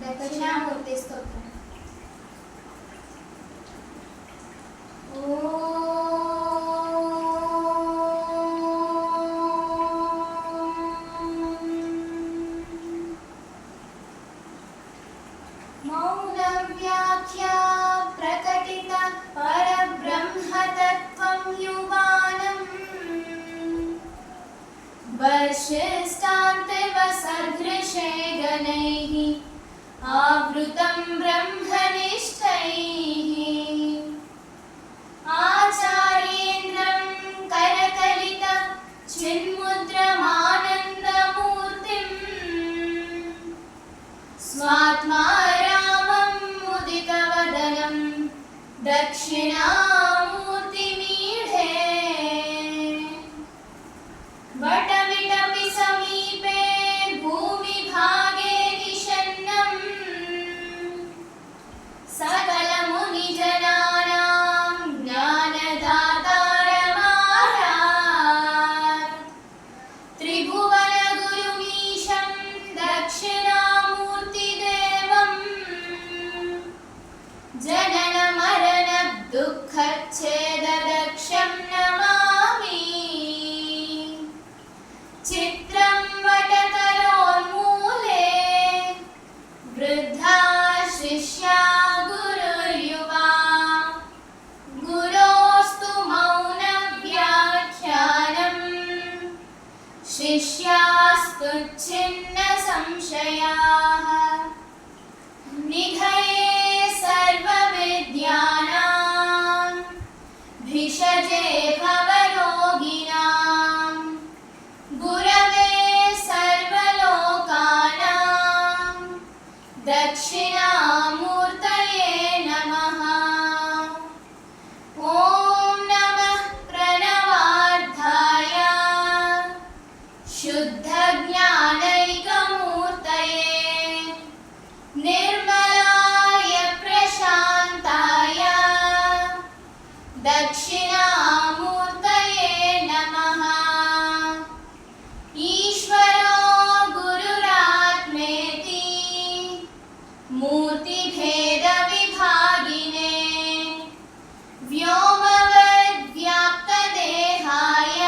దక్షిణామూర్తి స్తోత్రం. మౌనవ్యాఖ్యా ప్రకటిత పరబ్రహ్మతత్వం యువానం వశిష్టాంతవసదృశే గణైః ఆవృతం బ్రహ్మనిష్టైః ఆచార్యేంద్రం కరకలిత చిన్ముద్రమానందమూర్తిం స్వాత్మా రామం ముదితవదనం దక్షిణామూర్తిమీఢే వటవిటపి సమీపే భూమిభాగే నిషన్నం సకలమునిజనానాం జ్ఞానదాతారమారాత్ త్రిభువనగురుమీశం దక్షిణామూర్తిదేవం జననమరణదుఃఖచ్ఛేదదక్షం నమామి. చిత్రం వటతరోన్మూలే వృద్ధా శిష్యా గురుర్యువా గురోస్తు మౌనవ్యాఖ్యానం శిష్యాస్తు ఛిన్న సంశయాః నిధయే సర్వవిద్యానాం భిషజే భవరోగిణాం గురవే సర్వలోకానాం దక్షిణామూర్తయే నమః. ఓం నమః ప్రణవార్థాయ శుద్ధజ్ఞానైకమూర్తయే నిర్మలాయ ప్రశాంతాయ దక్షిణామూర్తయే నమః. ఈశ్వరో గురురాత్మేతి మూర్తిభేద విభాగినే వ్యోమవద్వ్యాప్తదేహాయ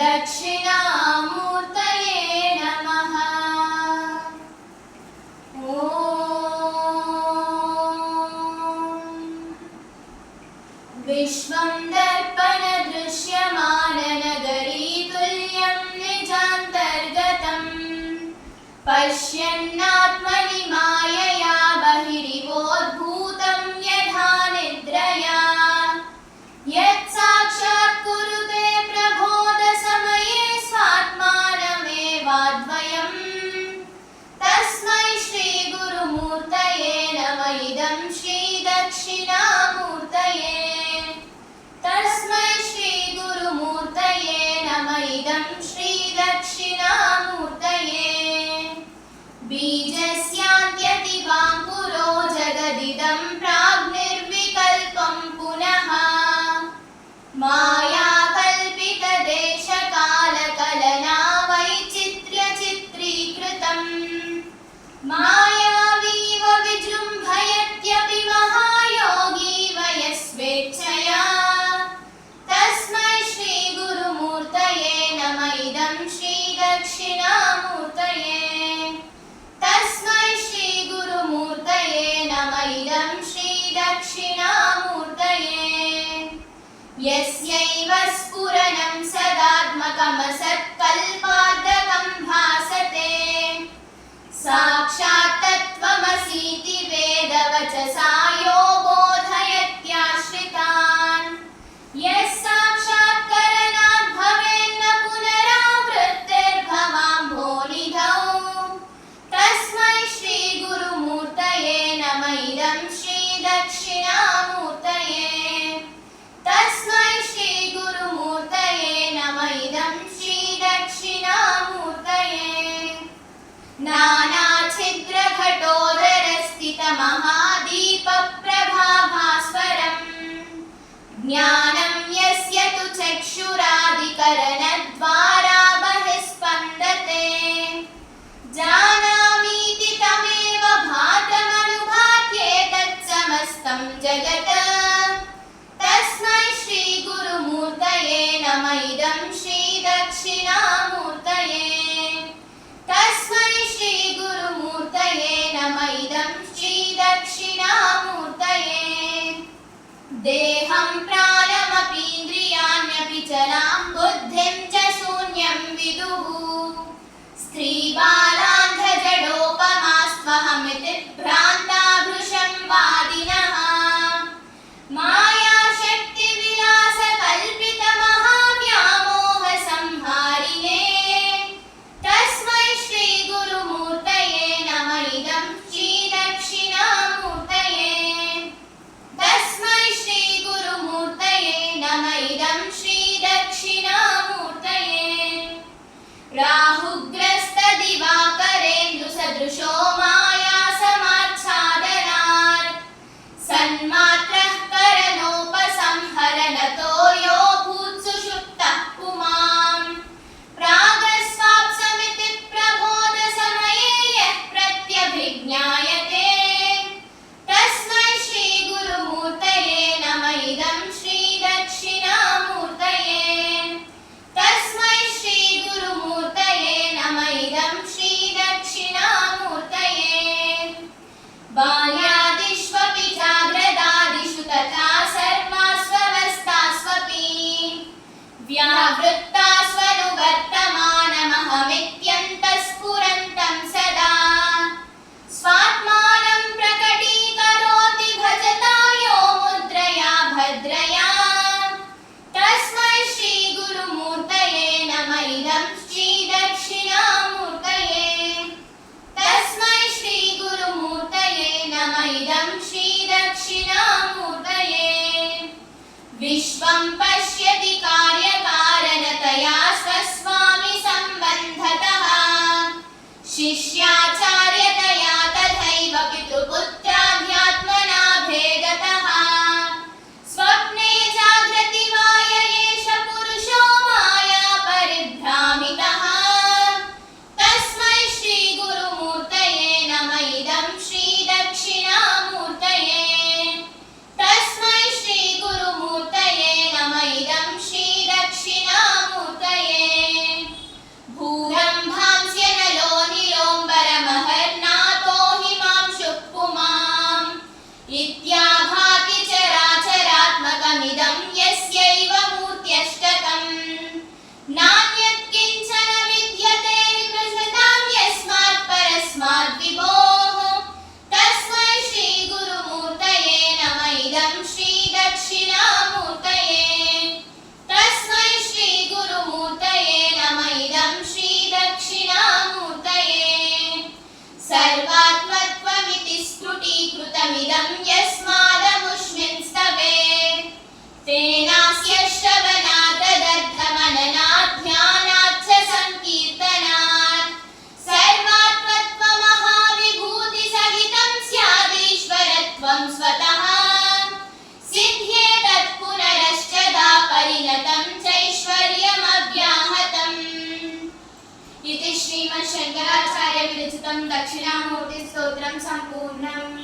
దక్షిణామూర్తయే నమః. విశ్వం దర్పణ దృశ్యమాననగరీతుల్యం నిజాంతర్గతం పశ్యన్నాత్మని మాయయా బహిరివోద్భూతం యథా నిద్రయా యత్సాక్షాత్ కురుతే ప్రబోధ సమయే స్వాత్మానమేవాద్వయం తస్మై శ్రీ గురుమూర్తయే నమ. ఇదం శ్రీ దక్షిణామూర్తయే తస్మై శ్రీ గురుమూర్తయే నమ. ఇదం శ్రీ దక్షిణామూర్తయే. బీజస్యాంత్యతివాంకురో జగదిదం ప్రాగ్నిర్వికల్పం పునః మాయాకల్పితదేశకాలకలనా వైచిత్ర్య చిత్రీకృతం మాయావీవ విజృంభయత్యపి మహాయోగీ వయస్వేచ్ఛయా తస్మై శ్రీ గురుమూర్తయే నమ. ఇదం శ్రీ దక్షిణామూర్తయే తస్మై శ్రీ గురుమూర్తయే నమ. ఇదం శ్రీ దక్షిణామూర్తయే. యస్యైవ స్ఫురణం సదాత్మకమసత్కల్పార్థకం భాసతే సాక్షాత్ తత్వమసీతి వేదవచసా యో బోధయత్యాశ్రితాన్ యస్ సాక్షాత్కరణాత్ భవేన్న పునరావృత్తిర్భవాంభోనిధౌ తస్మై శ్రీ గురుమూర్తయే నమ. ఇదం శ్రీ దక్షిణామూర్తయే తస్మై శ్రీ గురుమూర్తయే నమ. ఇదం శ్రీ దక్షిణామూర్తయే. नानाच्छिद्रघटोदरस्थितमहादीपप्रभाभास्वरं ज्ञानं यस्य तु चक्षुरादिकरणद्वारा बहिस्पन्दते जानामीति देहं प्राणमपीन्द्रियाण्यपि चलां बुद्धिं च शून्यं विदुः स्त्रीबालान्धजडोपमास्त्वहमिति भ्रान्ता भृशं वादिनः मायाशक्तिविलासकल्पितमहाव्यामोहसंहारिणे तस्मै श्रीगुरुमूर्तये नम इदं श्रीदक्षिणामूर्तये तस्मै श्रीगुरुमूर्तये नम इदं श्रीदक्षिणामूर्तये राहुग्रस्तदिवाकरेन्दुसदृशो मायासमाच्छादनात् सन्मात्रः करनोपसंहरणतो यो भूत्सुषुप्तः पुमान् प्रागस्वाप्समिति प्रबोधसमये यः प्रत्यभिज्ञायते तस्मै श्रीगुरुमूर्तये नम इदं श्रीदक्षिणामूर्तये तस्मै श्रीगुरुमूर्तये नम इदं श्रीदक्षिणामूर्तये बाह्यादिष्वपि जाग्रदादिषु तथा सर्वास्वस्थास्वपि व्यावृत्तास्वनुवर्तमानमहमित्यन्तःस्फुरन्तं सदा स्वात्मानं प्रकटीकरोति भजता यो मुद्रया भद्रया तस्मै श्रीगुरुमूर्तये नम इदं श्रीदक्षिणामूर्तये तस्मै श्रीगुरुमूर्तये नम इदं श्रीदक्षिणामूर्तये विश्वं पश्यति कार्यकारणतया स्वस्वामि सम्बन्धतः शिष्याचार्यतया तथैव पितृपुत्राध्यात्मना भेदतः स्वप्ने जाग्रति वा य एष पुरुषो माया परिभ्रामितः तस्मै श्रीगुरुमूर्तये नम इदं श्रीदक्षिणामूर्तये तस्मै श्रीगुरुमूर्तये नम इदं श्रीदक्षिणामूर्तये भूरम्भांस्यनलो निलोम्बरमहर्नाथो हिमांशुः पुमान् इत्याभाति चराचरात्मकमिदं यस्यैव मूर्त्यष्टकम् नान्यत् किञ्चन विद्यते विप्रसृतां यस्मात् परस्माद् विभोः तस्मै श्रीगुरुमूर्तये नम इदं श्रीदक्षिणामूर्तये तस्मै श्रीगुरुमूर्तये नम इदं श्रीदक्षिणामूर्तये सर्वात्मत्वमिति स्फुटीकृतमिदं यस्मादमुष्मिन् स्तवे तेनास्य श्रवणाददर्थमननात् ध्यानात् च संकीर्तनात् सर्वात्मत्वमहाविभूतिसहितं स्यादीश्वरत्वं स्वतः सिद्ध्येतत् पुनरश्चदा परिणतं चैश्वर्यमव्याहतम् इति श्रीमद्शङ्कराचार्यविरचितं दक्षिणामूर्तिस्तोत्रं सम्पूर्णम्।